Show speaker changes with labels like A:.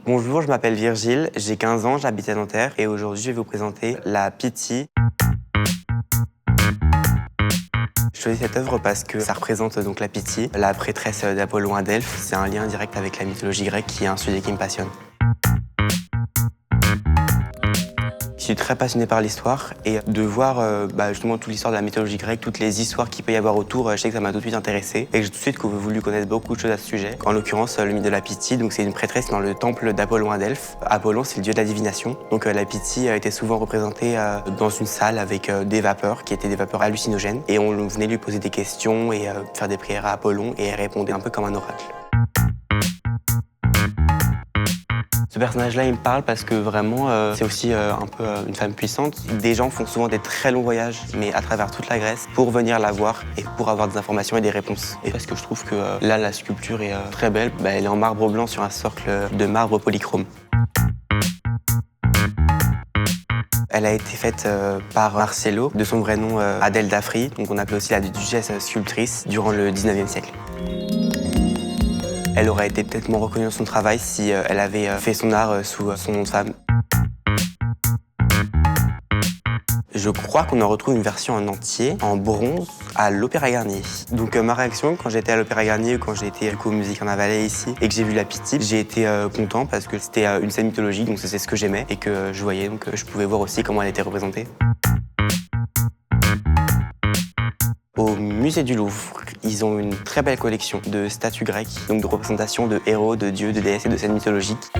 A: Bonjour, je m'appelle Virgile, j'ai 15 ans, j'habite à Nanterre et aujourd'hui je vais vous présenter la Pythie. Je choisis cette œuvre parce que ça représente donc la Pythie, la prêtresse d'Apollon à Delphes. C'est un lien direct avec la mythologie grecque qui est un sujet qui me passionne. Je suis très passionné par l'histoire et de voir justement toute l'histoire de la mythologie grecque, toutes les histoires qu'il peut y avoir autour, je sais que ça m'a tout de suite intéressé et que j'ai tout de suite voulu connaître beaucoup de choses à ce sujet. En l'occurrence, le mythe de la Pythie, donc c'est une prêtresse dans le temple d'Apollon à Delphes. Apollon, c'est le dieu de la divination. Donc la Pythie a été souvent représentée dans une salle avec des vapeurs qui étaient des vapeurs hallucinogènes et on venait lui poser des questions et faire des prières à Apollon et elle répondait un peu comme un oracle. Ce personnage-là, il me parle parce que vraiment, c'est aussi un peu une femme puissante. Des gens font souvent des très longs voyages, mais à travers toute la Grèce, pour venir la voir et pour avoir des informations et des réponses. Et parce que je trouve que là, la sculpture est très belle. Elle est en marbre blanc sur un socle de marbre polychrome. Elle a été faite par Marcello, de son vrai nom Adèle d'Afri, donc on appelait aussi la duchesse sculptrice, durant le 19e siècle. Elle aurait été peut-être moins reconnue dans son travail si elle avait fait son art sous son nom de femme. Je crois qu'on en retrouve une version en entier, en bronze, à l'Opéra Garnier. Donc ma réaction quand j'étais à l'Opéra Garnier ou quand j'ai été au Musée Carnavalet ici et que j'ai vu la Pythie, j'ai été content parce que c'était une scène mythologique, donc c'est ce que j'aimais et que je voyais, donc je pouvais voir aussi comment elle était représentée. Au musée du Louvre, ils ont une très belle collection de statues grecques, donc de représentations de héros, de dieux, de déesses et de scènes mythologiques.